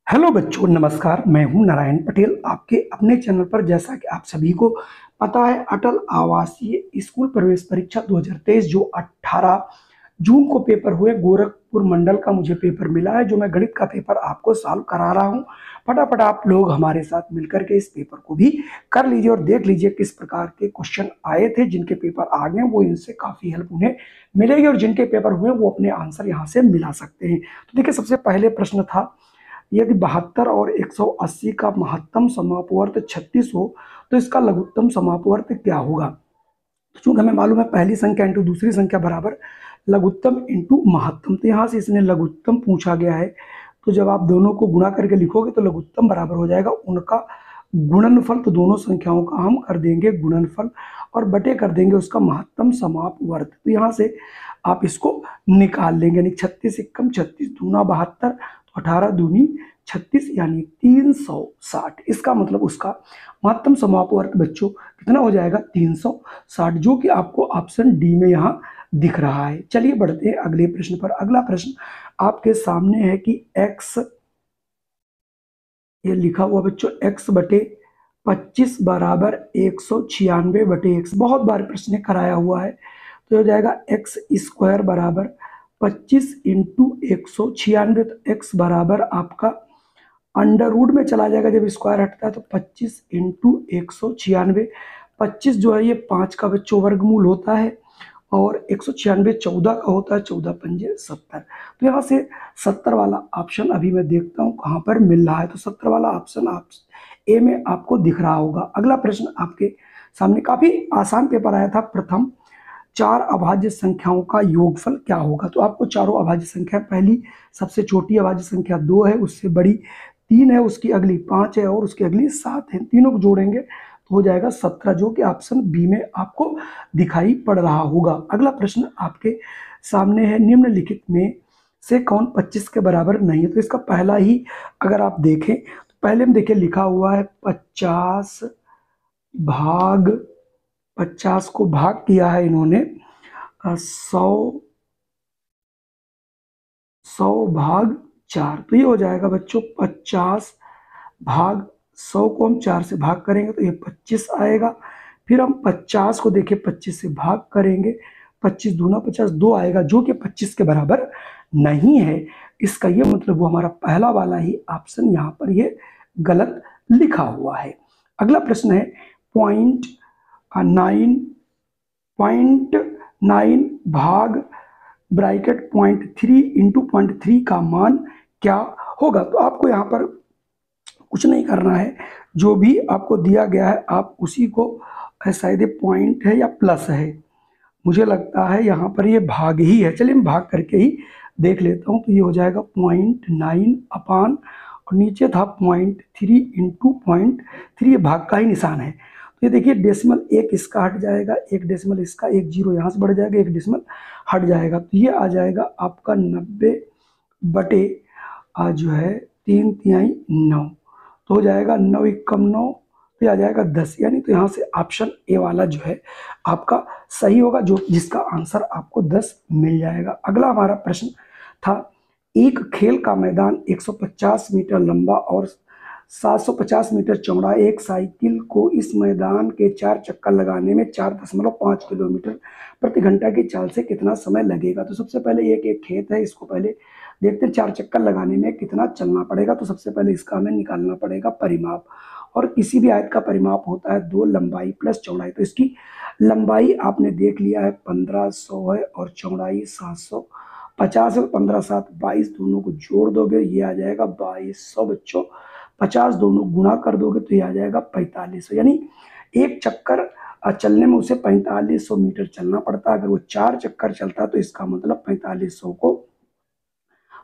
Hello बच्चों, नमस्कार। मैं हूं नारायण पटेल आपके अपने चैनल पर। जैसा कि आप सभी को पता है, अटल आवासीय स्कूल प्रवेश परीक्षा 2023 जो 18 जून को पेपर हुए, गोरखपुर मंडल का मुझे पेपर मिला है, जो मैं गणित का पेपर आपको सॉल्व करा रहा हूं। फटाफट आप लोग हमारे साथ मिलकर के इस पेपर को भी कर लीजिए और देख लीजिए किस प्रकार के क्वेश्चन आए थे। जिनके पेपर आ गए वो इनसे काफी हेल्प उन्हें मिलेगी और जिनके पेपर हुए वो अपने आंसर यहाँ से मिला सकते हैं। तो देखिए, सबसे पहले प्रश्न था, यदि 72 और 180 का महत्तम समापवर्त 36 हो तो इसका लघुत्तम समापवर्त क्या होगा। तो चूंकि हमें मालूम है पहली संख्या इंटू दूसरी संख्या बराबर लघुत्तम इंटू महत्तम, तो यहाँ से इसने लघुत्तम पूछा गया है। तो जब आप दोनों को गुणा करके लिखोगे तो लघुत्तम बराबर हो जाएगा उनका गुणनफल। तो दोनों संख्याओं का हम कर देंगे गुणनफल और बटे कर देंगे उसका महत्तम समापवर्त। तो यहाँ से आप इसको निकाल लेंगे, यानी 36 एकम 36 दूना 72, 18 दूनी 36 यानी 360। इसका मतलब उसका महत्तम समापवर्त बच्चों कितना हो जाएगा, 360, जो कि आपको ऑप्शन डी में यहाँ दिख रहा है। चलिए बढ़ते हैं अगले प्रश्न पर। अगला प्रश्न आपके सामने है कि x, ये लिखा हुआ बच्चों x बटे 25 बराबर 196 बटे x। बहुत बार प्रश्न कराया हुआ है। तो हो जाएगा एक्स स्क्वायर बराबर 25 इंटू 196। तो एक्स बराबर आपका अंडर रूट में चला जाएगा, जब स्क्वायर हटता है तो 25 इंटू 196। 25 जो है ये 5 का बच्चों वर्गमूल होता है और 196 14 का होता है, 14 पंजे 70। तो यहाँ से 70 वाला ऑप्शन अभी मैं देखता हूँ कहाँ पर मिल रहा है। तो 70 वाला ऑप्शन आप ए में आपको दिख रहा होगा। अगला प्रश्न आपके सामने काफी आसान पेपर आया था। प्रथम 4 अभाज्य संख्याओं का योगफल क्या होगा। तो आपको चारों अभाज्य संख्या, पहली सबसे छोटी अभाज्य संख्या 2 है, उससे बड़ी 3 है, उसकी अगली 5 है और उसकी अगली 7 है। तीनों को जोड़ेंगे तो हो जाएगा 17, जो कि ऑप्शन बी में आपको दिखाई पड़ रहा होगा। अगला प्रश्न आपके सामने है, निम्नलिखित में से कौन 25 के बराबर नहीं है। तो इसका पहला ही अगर आप देखें तो पहले में देखिए लिखा हुआ है 50 भाग, 50 को भाग किया है इन्होंने 100 भाग 4। तो ये हो जाएगा बच्चों 50 भाग 100 को हम 4 से भाग करेंगे तो ये 25 आएगा। फिर हम 50 को देखिए 25 से भाग करेंगे, 25 दूना 50, 2 आएगा, जो कि 25 के बराबर नहीं है। इसका ये मतलब वो हमारा पहला वाला ही ऑप्शन यहाँ पर ये गलत लिखा हुआ है। अगला प्रश्न है, पॉइंट 9 भाग ब्रैकेट 0.3 इंटू 0.3 का मान क्या होगा। तो आपको यहाँ पर कुछ नहीं करना है, जो भी आपको दिया गया है आप उसी को, शायद ये पॉइंट है या प्लस है, मुझे लगता है यहाँ पर ये भाग ही है। चलिए मैं भाग करके ही देख लेता हूँ। तो ये हो जाएगा 0.9 अपान और नीचे था 0.3 इंटू 0.3, ये भाग का ही निशान है। तो ये देखिए डेसिमल एक इसका हट जाएगा, एक डेसिमल इसका, एक जीरो यहाँ से बढ़ जाएगा, एक डेसिमल हट जाएगा। तो ये आ जाएगा आपका 90 बटे जो है 3/9। तो हो जाएगा 9 एकम 9, तो आ जाएगा 10, यानी तो यहाँ से ऑप्शन ए वाला जो है आपका सही होगा, जो जिसका आंसर आपको 10 मिल जाएगा। अगला हमारा प्रश्न था, एक खेल का मैदान 150 मीटर लंबा और 750 मीटर चौड़ा, एक साइकिल को इस मैदान के 4 चक्कर लगाने में 4.5 किलोमीटर प्रति घंटा की चाल से कितना समय लगेगा। तो सबसे पहले एक खेत है, इसको पहले देखते हैं 4 चक्कर लगाने में कितना चलना पड़ेगा। तो सबसे पहले इसका हमें निकालना पड़ेगा परिमाप, और किसी भी आयत का परिमाप होता है 2 लंबाई प्लस चौड़ाई। तो इसकी लंबाई आपने देख लिया है 1500 है और चौड़ाई 750 है। 15 7 22, दोनों को जोड़ दोगे ये आ जाएगा 2200 बच्चों। 50 दोनों गुणा कर दोगे तो ये आ जाएगा 4500, यानी एक चक्कर चलने में उसे 4500 मीटर चलना पड़ता है। अगर वो 4 चक्कर चलता है तो इसका मतलब 4500 को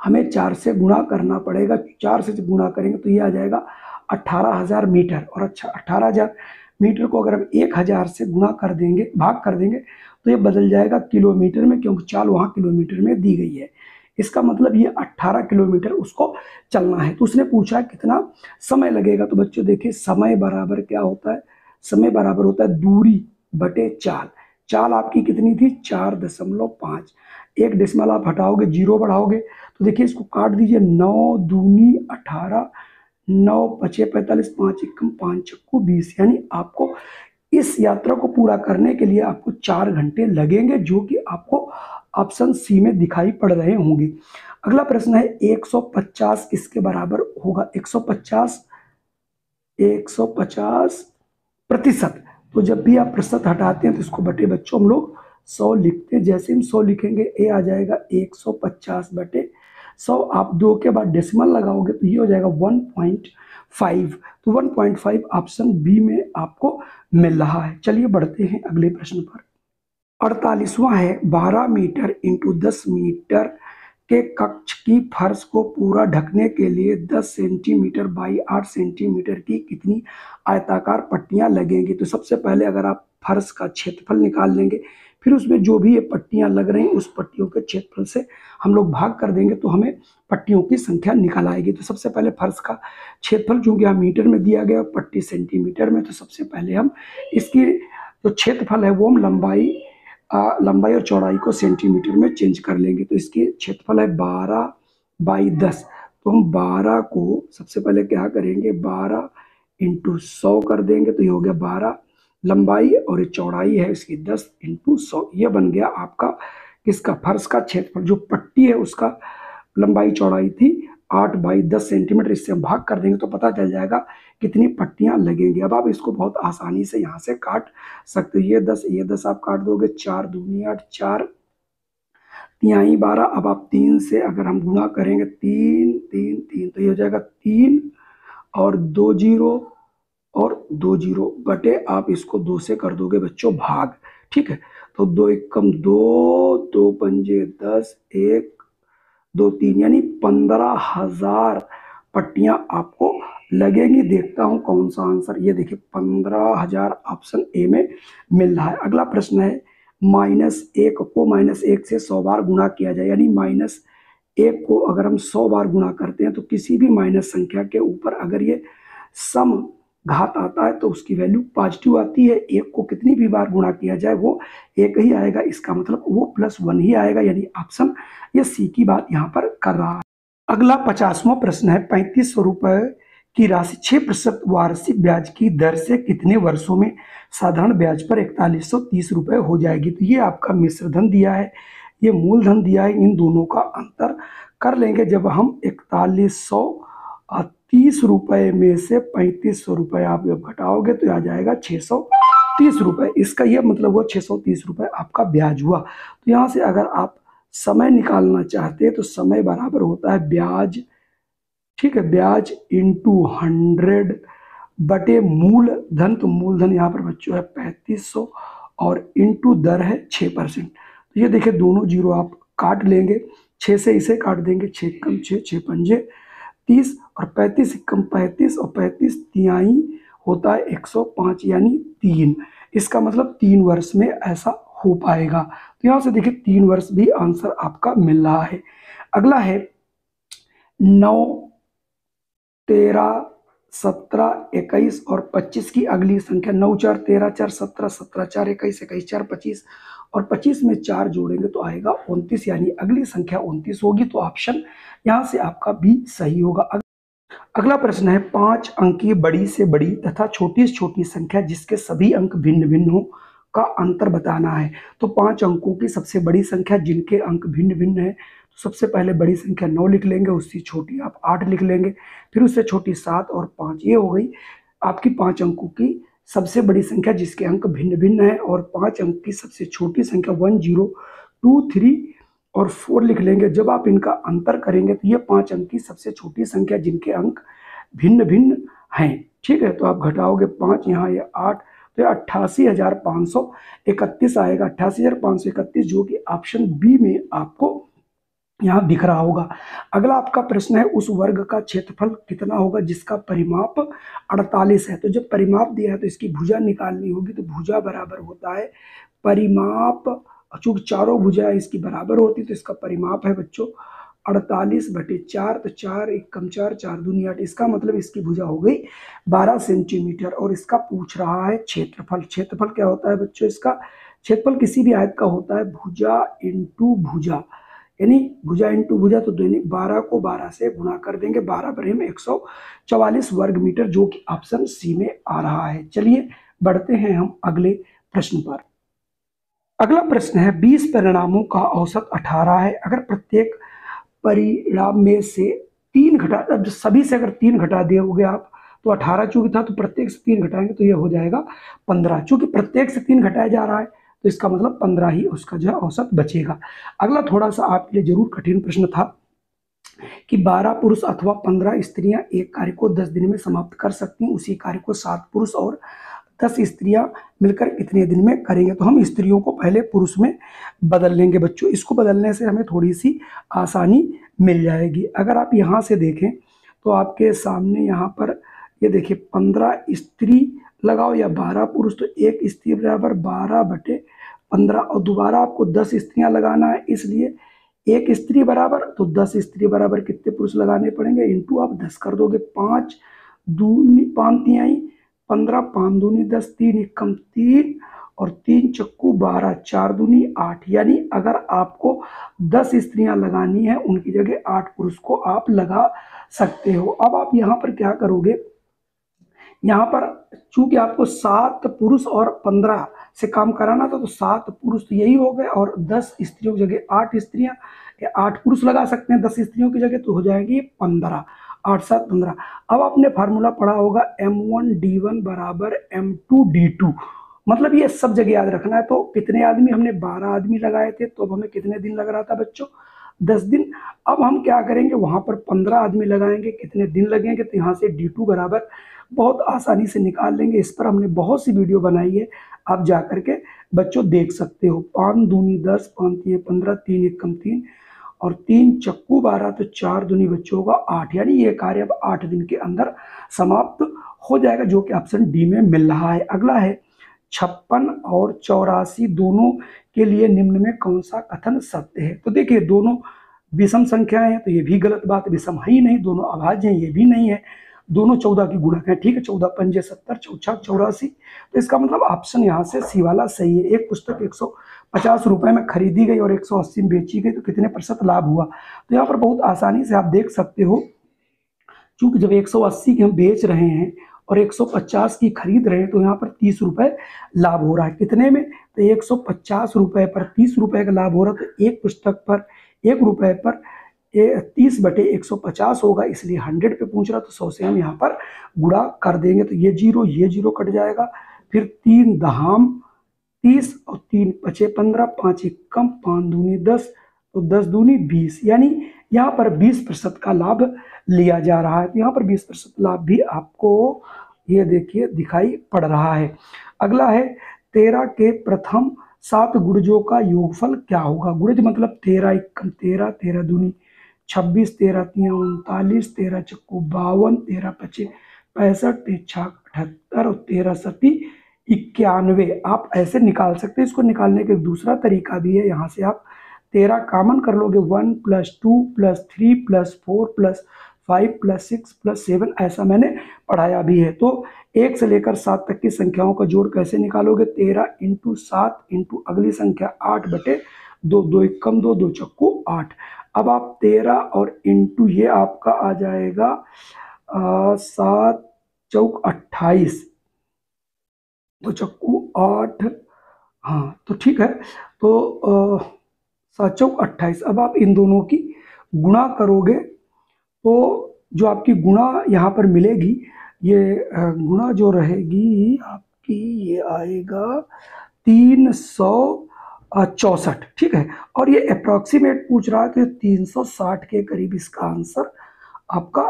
हमें 4 से गुणा करना पड़ेगा। 4 से गुणा करेंगे तो ये आ जाएगा 18,000 मीटर। और अच्छा, 18,000 मीटर को अगर हम 1000 से गुणा कर देंगे, भाग कर देंगे, तो ये बदल जाएगा किलोमीटर में, क्योंकि चाल वहाँ किलोमीटर में दी गई है। इसका मतलब ये 18 किलोमीटर उसको चलना है। तो उसने पूछा कितना समय लगेगा। तो बच्चों देखिए, समय बराबर क्या होता है, समय बराबर होता है दूरी बटे चाल। चाल आपकी कितनी थी, 4.5, एक डेसिमल आप हटाओगे, जीरो बढ़ाओगे, तो देखिए इसको काट दीजिए, 9 दूनी 18, 9 पचे 45, 5 एकम 5 चक्कू 20, यानी आपको इस यात्रा को पूरा करने के लिए आपको 4 घंटे लगेंगे, जो कि आपको ऑप्शन सी में दिखाई पड़ रहे होंगे। अगला प्रश्न है 150 किसके बराबर होगा? 150 प्रतिशत। तो जब भी आप प्रतिशत हटाते हैं तो इसको बटे बच्चों हम लोग 100 लिखते हैं। जैसे हम 100 लिखेंगे ए आ जाएगा 150 बटे 100। आप 2 के बाद डेसिमल लगाओगे तो ये हो जाएगा 1.5। तो 1.5 ऑप्शन बी में आपको मिल रहा है। चलिए बढ़ते हैं अगले प्रश्न पर। 48वां है 12 मीटर इंटू 10 मीटर के कक्ष की फर्श को पूरा ढकने के लिए 10 सेंटीमीटर बाई 8 सेंटीमीटर की कितनी आयताकार पट्टियां लगेंगी? तो सबसे पहले अगर आप फर्श का क्षेत्रफल निकाल लेंगे, फिर उसमें जो भी ये पट्टियां लग रही हैं उस पट्टियों के क्षेत्रफल से हम लोग भाग कर देंगे तो हमें पट्टियों की संख्या निकल आएगी। तो सबसे पहले फर्श का क्षेत्रफल चूंकि यहाँ मीटर में दिया गया, पट्टी सेंटीमीटर में, तो सबसे पहले हम इसकी जो क्षेत्रफल है वो हम लंबाई और चौड़ाई को सेंटीमीटर में चेंज कर लेंगे। तो इसकी क्षेत्रफल है 12 बाई 10। तो हम 12 को सबसे पहले क्या करेंगे, 12 इंटू 100 कर देंगे, तो ये हो गया 12। लंबाई और ये चौड़ाई है इसकी 10 इंटू 100। ये बन गया आपका किसका? फर्श का क्षेत्रफल। जो पट्टी है उसका लंबाई चौड़ाई थी 8 बाई 10 सेंटीमीटर। इससे हम भाग कर देंगे तो पता चल जाएगा कितनी पट्टियां लगेंगी। अब आप इसको बहुत आसानी से यहाँ से काट सकते हो। ये 10 आप काट दोगे, 4 दूनी 8, 4 तिहाई 12। अब आप 3 से अगर हम गुणा करेंगे, 3 3 3, तो ये हो जाएगा 3 और 2 जीरो और 2 जीरो बटे, आप इसको 2 से कर दोगे बच्चों भाग। ठीक है, तो 2 एकम 2, 2 पंजे 10, 1 2 3, यानी 15,000 पट्टियां आपको लगेंगी। देखता हूं कौन सा आंसर। ये देखिए 15,000 ऑप्शन ए में मिल रहा है। अगला प्रश्न है -1 को -1 से 100 बार गुणा किया जाए, यानी -1 को अगर हम 100 बार गुणा करते हैं तो किसी भी माइनस संख्या के ऊपर अगर ये सम घात आता है तो उसकी वैल्यू पॉजिटिव आती है। 1 को कितनी भी बार गुणा किया जाए वो 1 ही आएगा, इसका मतलब वो +1 ही आएगा, यानी ऑप्शन ये सी की बात यहाँ पर कर रहा है। अगला 50वां प्रश्न है 3500 रुपए की राशि 6% वार्षिक ब्याज की दर से कितने वर्षों में साधारण ब्याज पर 4130 रुपए हो जाएगी? तो ये आपका मिश्र धन दिया है, ये मूलधन दिया है, इन दोनों का अंतर कर लेंगे। जब हम 4130 रुपए में से 3500 रुपए आप जब घटाओगे तो आ जाएगा 630 रुपए। इसका यह मतलब हुआ 630 रुपए आपका ब्याज हुआ। तो यहाँ से अगर आप समय निकालना चाहते हैं तो समय बराबर होता है ब्याज, ठीक है, ब्याज इंटू 100 बटे मूलधन। तो मूलधन यहाँ पर बच्चों है 3500 और इंटू दर है 6%। तो ये देखिए दोनों जीरो आप काट लेंगे, 6 से इसे काट देंगे, 6 कम 6, 6 पंजे 30 और 35 कम 35 और 35 तिहाई होता है 105, यानी 3। इसका मतलब 3 वर्ष में ऐसा हो पाएगा। तो यहाँ से देखिए 3 वर्ष भी आंसर आपका मिल रहा है। अगला है 9, 13, 17, 21 और 25 की अगली संख्या। 9 4 13, 4 17, 17 4 21, 21 4 25 और 25 में 4 जोड़ेंगे तो आएगा 29, यानी अगली संख्या 29 होगी। तो ऑप्शन यहाँ से आपका बी सही होगा। अगला प्रश्न है 5 अंकीय बड़ी से बड़ी तथा छोटी से छोटी संख्या जिसके सभी अंक भिन्न भिन्न हो का अंतर बताना है। तो 5 अंकों की सबसे बड़ी संख्या जिनके अंक भिन्न भिन्न है, तो सबसे पहले बड़ी संख्या 9 लिख लेंगे, उससे छोटी आप 8 लिख लेंगे, फिर उससे छोटी 7 और 5। ये हो गई आपकी 5 अंकों की सबसे बड़ी संख्या जिसके अंक भिन्न भिन्न है। और 5 अंक की सबसे छोटी संख्या 1 0 2 3 और 4 लिख लेंगे। जब आप इनका अंतर करेंगे तो ये 5 अंक की सबसे छोटी संख्या जिनके अंक भिन्न भिन्न हैं। ठीक है, तो आप घटाओगे 5, यहाँ ये 8, तो 88,531 आएगा, 88,531, जो कि ऑप्शन बी में आपको यहाँ दिख रहा होगा। अगला आपका प्रश्न है उस वर्ग का क्षेत्रफल कितना होगा जिसका परिमाप 48 है। तो जब परिमाप दिया है तो इसकी भुजा निकालनी होगी। तो भुजा बराबर होता है परिमाप, चूंकि चारों भुजा इसकी बराबर होती है तो इसका परिमाप है बच्चों 48/4। तो 4 1 कम 4, 4 दूनी 8। इसका मतलब इसकी भुजा हो गई 12 सेंटीमीटर। और इसका पूछ रहा है क्षेत्रफल। क्षेत्रफल क्या होता है बच्चों? इसका क्षेत्रफल किसी भी आयत का होता है भुजा इंटू भुजा, यानी भुजा इंटू भुजा, तो 12 को 12 से गुणा कर देंगे, 12 बटे में 144 वर्ग मीटर, जो कि ऑप्शन सी में आ रहा है। चलिए बढ़ते हैं हम अगले प्रश्न पर। अगला प्रश्न है 20 परिणामों का औसत 18 है। अगर प्रत्येक परिणाम में से 3 घटा, अब सभी से अगर 3 घटा दिए आप, तो 18 चूंकि था तो प्रत्येक से 3 घटाएंगे तो यह हो जाएगा 15। चूंकि प्रत्येक से 3 घटाया जा रहा है तो इसका मतलब 15 ही उसका जो है औसत बचेगा। अगला थोड़ा सा आपके लिए जरूर कठिन प्रश्न था कि 12 पुरुष अथवा 15 स्त्रियां एक कार्य को 10 दिन में समाप्त कर सकती हैं, उसी कार्य को 7 पुरुष और 10 स्त्रियां मिलकर कितने दिन में करेंगे। तो हम स्त्रियों को पहले पुरुष में बदल लेंगे बच्चों, इसको बदलने से हमें थोड़ी सी आसानी मिल जाएगी। अगर आप यहाँ से देखें तो आपके सामने यहाँ पर ये देखिए 15 स्त्री लगाओ या 12 पुरुष, तो एक स्त्री बराबर 12/15, और दोबारा आपको 10 स्त्रियां लगाना है, इसलिए एक स्त्री बराबर, तो 10 स्त्री बराबर कितने पुरुष लगाने पड़ेंगे, इंटू आप 10 कर दोगे, 5 दूनी 5 तिहाई 15, 5 दूनी 10, 3 एकम 3 और 3 चक्कू 12, 4 दूनी 8। यानी अगर आपको 10 स्त्रियां लगानी है उनकी जगह 8 पुरुष को आप लगा सकते हो। अब आप यहाँ पर क्या करोगे, यहाँ पर चूंकि आपको 7 पुरुष और 15 से काम कराना था, तो 7 पुरुष तो यही हो गए और 10 स्त्रियों की जगह 8 स्त्रियां, 8 पुरुष लगा सकते हैं 10 स्त्रियों की जगह, तो हो जाएगी 15, 8 7 15। अब आपने फार्मूला पढ़ा होगा M1D1 बराबर M2D2, मतलब ये सब जगह याद रखना है। तो कितने आदमी, हमने 12 आदमी लगाए थे, तो अब हमें कितने दिन लग रहा था बच्चों, 10 दिन। अब हम क्या करेंगे, वहां पर 15 आदमी लगाएंगे, कितने दिन लगेंगे, तो यहाँ से D2 बराबर बहुत आसानी से निकाल लेंगे। इस पर हमने बहुत सी वीडियो बनाई है, आप जा करके बच्चों देख सकते हो। 5 दूनी 10, 5 तिहाई 15, 3 एकम 3 और 3 चक्कू 12, तो 4 दूनी बच्चों होगा 8। यानी ये कार्य अब 8 दिन के अंदर समाप्त हो जाएगा, जो कि ऑप्शन डी में मिल रहा है। अगला है 56 और 84 दोनों के लिए निम्न में कौन सा कथन सत्य है। तो देखिए दोनों विषम संख्याएं हैं, तो ये भी गलत बात, विषम है ही नहीं। दोनों अभाज्य हैं, ये भी नहीं है। दोनों 14 की गुणक है, ठीक है, 14 पंजे 70, 4 84, तो इसका मतलब ऑप्शन यहाँ से सी वाला सही है। एक पुस्तक 150 रुपए में खरीदी गई और 180 में बेची गई, तो कितने % लाभ हुआ। तो यहाँ पर बहुत आसानी से आप देख सकते हो, क्योंकि जब 180 की हम बेच रहे हैं और 150 की खरीद रहे हैं, तो यहाँ पर 30 रुपए लाभ हो रहा है। कितने में, तो 150 रुपए पर 30 रुपए का लाभ हो रहा है। तो एक पुस्तक पर 1 रुपए पर 30/150 होगा, इसलिए 100 पे पूछ रहा, तो 100 से हम यहाँ पर गुणा कर देंगे, तो ये जीरो कट जाएगा। फिर 3 दहाम 30 और 3 पचे 15, 5 एकम 5 दूनी 10, तो 10 दूनी 20, यानी यहाँ पर 20% का लाभ लिया जा रहा है। तो यहाँ पर 20% लाभ भी आपको ये देखिए दिखाई पड़ रहा है। अगला है 13 के प्रथम 7 गुणजों का योगफल क्या होगा। गुणज मतलब 13 एकम 13, 13 दूनी 26, 13 तिहाई 39, 13 चक्कू 52, 13 पचे 65, 13 छाक 78 और 13 सती 91। आप ऐसे निकाल सकते हैं। इसको निकालने का एक दूसरा तरीका भी है, यहाँ से आप 13 कॉमन कर लोगे, 1 + 2 + 3 + 4 + 5 + 6 + 7, ऐसा मैंने पढ़ाया भी है। तो 1 से लेकर 7 तक की संख्याओं का जोड़ कैसे निकालोगे, 13 × 7 × अगली संख्या 8/2, 2 एकम 2, 2 चक्कू 8। अब आप 13 और इंटू ये आपका आ जाएगा 7 चौक 28, 2 चक्कू 8, हाँ तो ठीक है। तो 7 चौक 28। अब आप इन दोनों की गुणा करोगे, तो जो आपकी गुणा यहाँ पर मिलेगी, ये गुणा जो रहेगी आपकी, ये आएगा 364, ठीक है। और ये अप्रॉक्सीमेट पूछ रहा है, तो 360 के करीब इसका आंसर आपका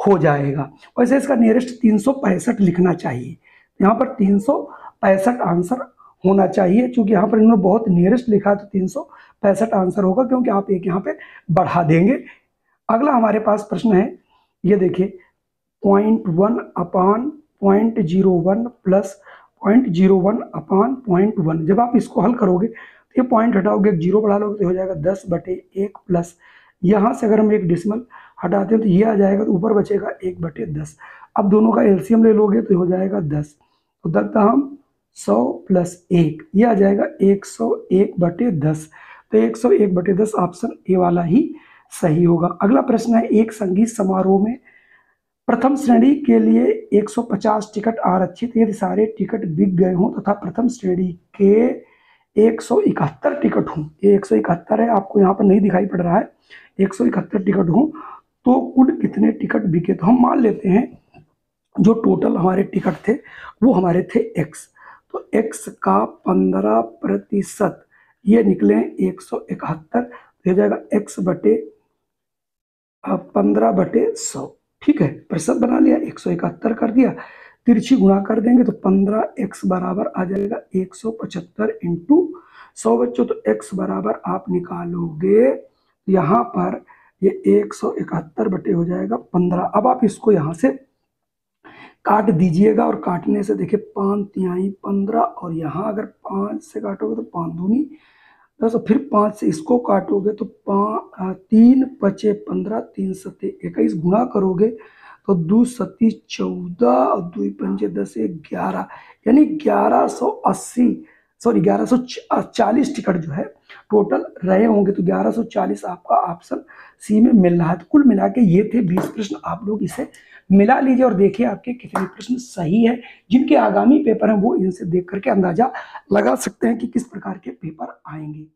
हो जाएगा। वैसे इसका नियरेस्ट 365 लिखना चाहिए, यहाँ पर 365 आंसर होना चाहिए, क्योंकि यहाँ पर इन्होंने बहुत नियरेस्ट लिखा है, तो 365 आंसर होगा, क्योंकि आप एक यहाँ पे बढ़ा देंगे। अगला हमारे पास प्रश्न है, ये देखिए 0.1/0.01 प्लस 0.01/0.1। जब आप इसको हल करोगे तो ये पॉइंट हटाओगे, 0 बढ़ा लोगे तो हो जाएगा 10/1 प्लस, यहाँ से अगर हम एक डिसिमल हटाते हैं तो ये आ जाएगा, तो ऊपर बचेगा 1/10। अब दोनों का एलसीएम ले लोगे तो हो जाएगा 10, तो 10 दहाम 100 प्लस 1, ये आ जाएगा 101/10। तो 101/10 ऑप्शन ए वाला ही सही होगा। अगला प्रश्न है, एक संगीत समारोह में प्रथम श्रेणी के लिए 150 टिकट आरक्षित, यदि सारे टिकट बिक गए हों तथा प्रथम श्रेणी के 171 टिकट हों, ये 171 है, आपको यहाँ पर नहीं दिखाई पड़ रहा है, 171 टिकट हों तो कुल कितने टिकट बिके। तो हम मान लेते हैं जो टोटल हमारे टिकट थे वो हमारे थे x, तो x का 15%, ये निकले 171, हो जाएगा x बटे 15/100। ठीक है, प्रतिशत बना लिया, 171 कर दिया, तिरछी गुणा कर देंगे तो 15x बराबर आ जाएगा 175 इंटू 100 बच्चों। तो x बराबर आप निकालोगे यहाँ पर ये 171 बटे हो जाएगा 15। अब आप इसको यहाँ से काट दीजिएगा और काटने से देखिए 5 तिहाई 15, और यहाँ अगर 5 से काटोगे तो 5 दूनी 10, और फिर 5 से इसको काटोगे तो 3 पचे 15, 3 सत्ते 21, गुणा करोगे तो 2 सत्ती 14 और 2 पंजे 10, 11, यानी 1140 टिकट जो है टोटल रहे होंगे। तो 1140 आपका ऑप्शन सी में मिल रहा है। तो कुल मिला के ये थे 20 प्रश्न, आप लोग इसे मिला लीजिए और देखिए आपके कितने प्रश्न सही है। जिनके आगामी पेपर हैं वो इनसे देख करके अंदाजा लगा सकते हैं कि किस प्रकार के पेपर आएंगे।